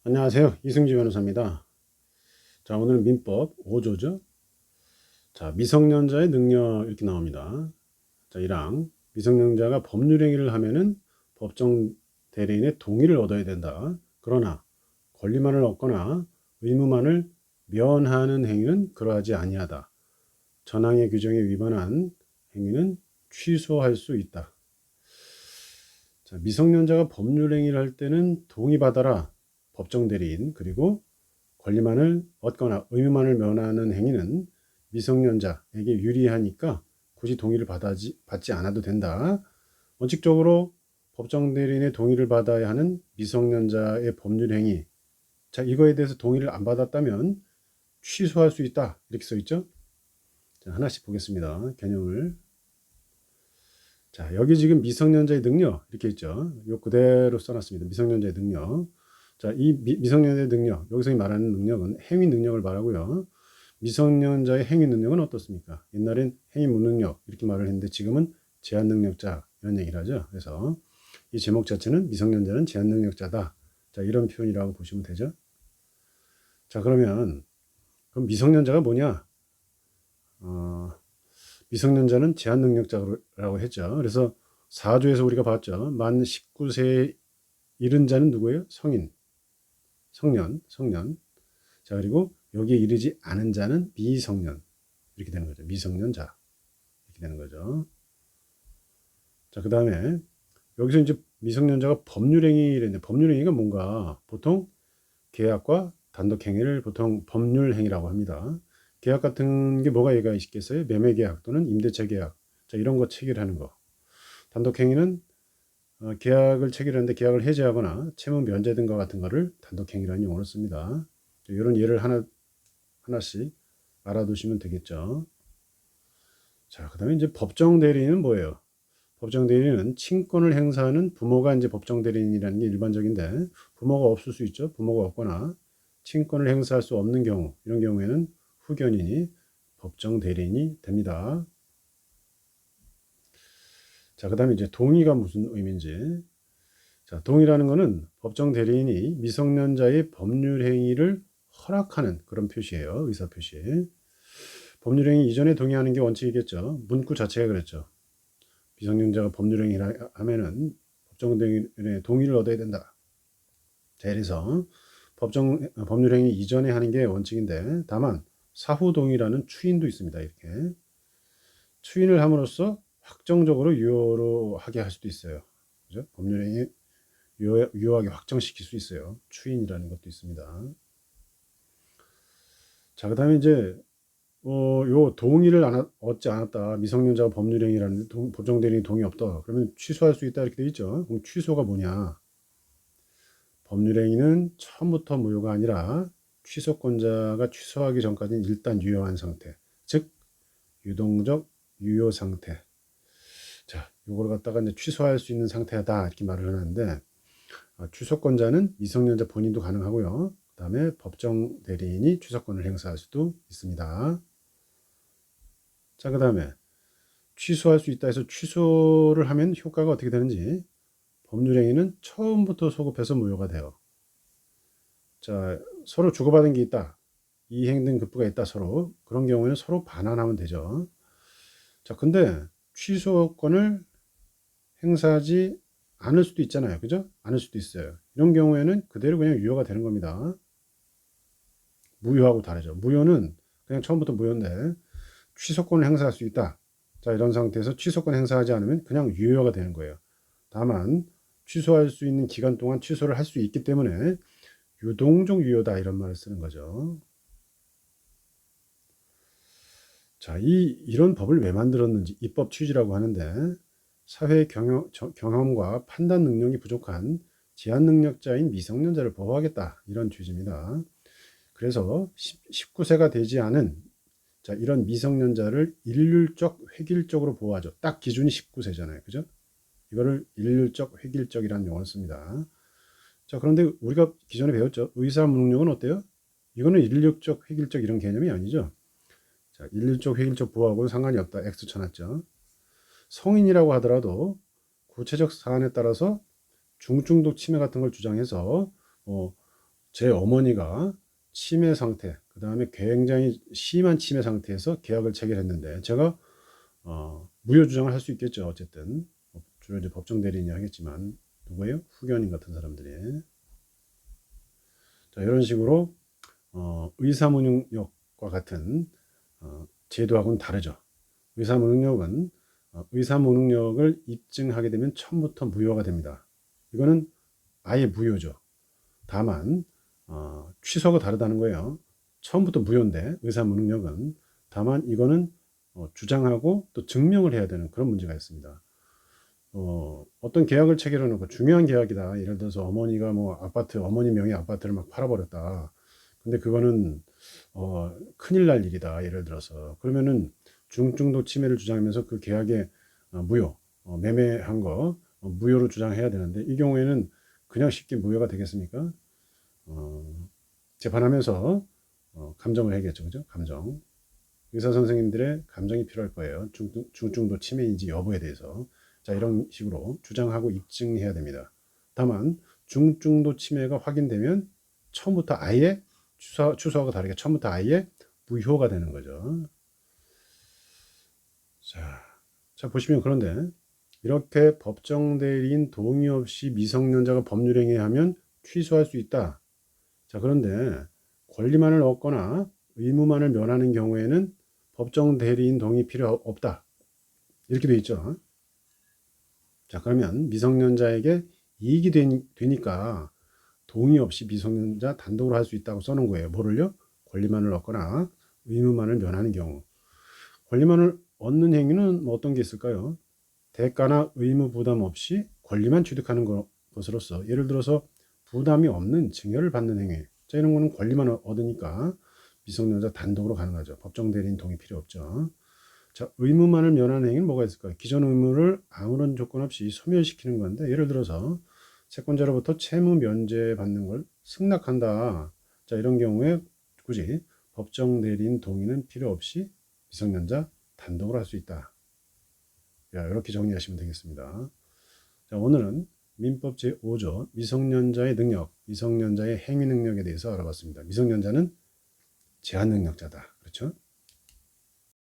안녕하세요. 이승지 변호사입니다. 자, 오늘은 민법 5조죠. 자, 미성년자의 능력 이렇게 나옵니다. 자, 1항 미성년자가 법률행위를 하면은 법정 대리인의 동의를 얻어야 된다. 그러나 권리만을 얻거나 의무만을 면하는 행위는 그러하지 아니하다. 전항의 규정에 위반한 행위는 취소할 수 있다. 자, 미성년자가 법률행위를 할 때는 동의받아라. 법정 대리인 그리고 권리만을 얻거나 의무만을 면하는 행위는 미성년자에게 유리하니까 굳이 동의를 받지 않아도 된다. 원칙적으로 법정 대리인의 동의를 받아야 하는 미성년자의 법률 행위. 자, 이거에 대해서 동의를 안 받았다면 취소할 수 있다. 이렇게 써 있죠. 자, 하나씩 보겠습니다. 개념을. 자, 여기 지금 미성년자의 능력 이렇게 있죠. 요 그대로 써놨습니다. 미성년자의 능력. 자, 이 미성년자의 능력, 여기서 말하는 능력은 행위 능력을 말하고요. 미성년자의 행위 능력은 어떻습니까? 옛날엔 행위 무능력 이렇게 말을 했는데 지금은 제한 능력자 이런 얘기를 하죠. 그래서 이 제목 자체는 미성년자는 제한 능력자다. 자, 이런 표현이라고 보시면 되죠. 자, 그럼 미성년자가 뭐냐? 미성년자는 제한 능력자라고 했죠. 그래서 4조에서 우리가 봤죠. 만 19세에 이른 자는 누구예요? 성년. 자, 그리고 여기에 이르지 않은 자는 미성년. 이렇게 되는 거죠. 미성년자. 이렇게 되는 거죠. 자, 그 다음에 여기서 이제 미성년자가 법률행위를 했는데 법률행위가 뭔가 보통 계약과 단독행위를 보통 법률행위라고 합니다. 계약 같은 게 뭐가 얘가 있겠어요? 매매계약 또는 임대차 계약. 자, 이런 거 체결하는 거. 단독행위는 계약을 체결하는데 계약을 해지하거나 채무 면제 등과 같은 거를 단독행위라는 용어로 씁니다. 이런 예를 하나씩 알아두시면 되겠죠. 자, 그 다음에 이제 법정 대리인은 뭐예요? 법정 대리인은 친권을 행사하는 부모가 이제 법정 대리인이라는 게 일반적인데 부모가 없을 수 있죠. 부모가 없거나 친권을 행사할 수 없는 경우 이런 경우에는 후견인이 법정 대리인이 됩니다. 자, 그 다음에 이제 동의가 무슨 의미인지. 자, 동의라는 것은 법정 대리인이 미성년자의 법률 행위를 허락하는 그런 표시예요. 의사 표시. 법률 행위 이전에 동의하는 게 원칙이겠죠. 문구 자체가 그랬죠. 미성년자가 법률 행위를 하면은 법정 대리인의 동의를 얻어야 된다. 자, 그래서 법률 행위 이전에 하는 게 원칙인데 다만 사후 동의라는 추인도 있습니다. 이렇게 추인을 함으로써 확정적으로 유효로 하게 할 수도 있어요. 그죠? 법률 행위 유효하게 확정시킬 수 있어요. 추인이라는 것도 있습니다. 자, 그다음에 이제 요 동의를 얻지 않았다. 미성년자가 법률행위라는데 법정 대리인 동의 없다. 그러면 취소할 수 있다 이렇게 돼 있죠. 그럼 취소가 뭐냐? 법률행위는 처음부터 무효가 아니라 취소권자가 취소하기 전까지는 일단 유효한 상태. 즉 유동적 유효 상태. 자, 요걸 갖다가 이제 취소할 수 있는 상태다 이렇게 말을 하는데 취소권자는 미성년자 본인도 가능하고요. 그다음에 법정 대리인이 취소권을 행사할 수도 있습니다. 자, 그다음에 취소할 수 있다 해서 취소를 하면 효과가 어떻게 되는지. 법률행위는 처음부터 소급해서 무효가 돼요. 자, 서로 주고받은 게 있다. 이행 등 급부가 있다 서로. 그런 경우에는 서로 반환하면 되죠. 자, 근데 취소권을 행사하지 않을 수도 있잖아요. 그죠? 않을 수도 있어요. 이런 경우에는 그대로 그냥 유효가 되는 겁니다. 무효하고 다르죠. 무효는 그냥 처음부터 무효인데 취소권을 행사할 수 있다. 자, 이런 상태에서 취소권 행사하지 않으면 그냥 유효가 되는 거예요. 다만 취소할 수 있는 기간 동안 취소를 할 수 있기 때문에 유동적 유효다 이런 말을 쓰는 거죠. 자, 이런 법을 왜 만들었는지 입법 취지라고 하는데 사회 경험과 판단 능력이 부족한 제한 능력자인 미성년자를 보호하겠다 이런 취지입니다. 그래서 19세가 되지 않은 자, 이런 미성년자를 일률적 획일적으로 보호하죠. 딱 기준이 19세잖아요. 그죠? 이거를 일률적 획일적이라는 용어를 씁니다. 자, 그런데 우리가 기존에 배웠죠. 의사 무능력은 어때요? 이거는 일률적 획일적 이런 개념이 아니죠. 자, 일률적 획일적 보호하고는 상관이 없다. X 쳐놨죠. 성인이라고 하더라도 구체적 사안에 따라서 중증도 치매 같은 걸 주장해서 제 어머니가 치매 상태, 그 다음에 굉장히 심한 치매 상태에서 계약을 체결했는데 제가 무효 주장을 할 수 있겠죠. 어쨌든 주로 이제 법정 대리인이 하겠지만 누구예요? 후견인 같은 사람들이. 자, 이런 식으로 의사무능력과 같은 제도하고는 다르죠. 의사무능력은 의사무능력을 입증하게 되면 처음부터 무효가 됩니다. 이거는 아예 무효죠. 다만 취소가 다르다는 거예요. 처음부터 무효인데 의사무능력은, 다만 이거는 주장하고 또 증명을 해야 되는 그런 문제가 있습니다. 어떤 계약을 체결해 놓고 중요한 계약이다. 예를 들어서 어머니가 뭐 아파트, 어머니 명의 아파트를 막 팔아버렸다. 근데 그거는 큰일 날 일이다. 예를 들어서 그러면은 중증도 침해를 주장하면서 그 계약에 무효, 매매한 거 무효로 주장해야 되는데 이 경우에는 그냥 쉽게 무효가 되겠습니까? 재판하면서 감정을 해야겠죠, 그죠? 감정. 의사 선생님들의 감정이 필요할 거예요. 중증도 치매인지 여부에 대해서. 자, 이런 식으로 주장하고 입증해야 됩니다. 다만 중증도 치매가 확인되면 처음부터 아예 추수하고 다르게 처음부터 아예 무효가 되는 거죠. 자, 보시면 그런데 이렇게 법정 대리인 동의 없이 미성년자가 법률행위하면 취소할 수 있다. 자, 그런데 권리만을 얻거나 의무만을 면하는 경우에는 법정 대리인 동의 필요 없다. 이렇게 돼 있죠. 자, 그러면 미성년자에게 이익이 되니까 동의 없이 미성년자 단독으로 할 수 있다고 써놓은 거예요. 뭐를요? 권리만을 얻거나 의무만을 면하는 경우. 권리만을 얻는 행위는 뭐 어떤 게 있을까요? 대가나 의무 부담 없이 권리만 취득하는 것으로서, 예를 들어서 부담이 없는 증여를 받는 행위. 자, 이런 거는 권리만 얻으니까 미성년자 단독으로 가능하죠. 법정 대리인 동의 필요 없죠. 자, 의무만을 면하는 행위는 뭐가 있을까요? 기존 의무를 아무런 조건 없이 소멸시키는 건데, 예를 들어서 채권자로부터 채무 면제 받는 걸 승낙한다. 자, 이런 경우에 굳이 법정 대리인 동의는 필요 없이 미성년자 단독으로 할 수 있다. 야, 이렇게 정리하시면 되겠습니다. 자, 오늘은 민법 제5조 미성년자의 능력, 미성년자의 행위 능력에 대해서 알아봤습니다. 미성년자는 제한 능력자다. 그렇죠?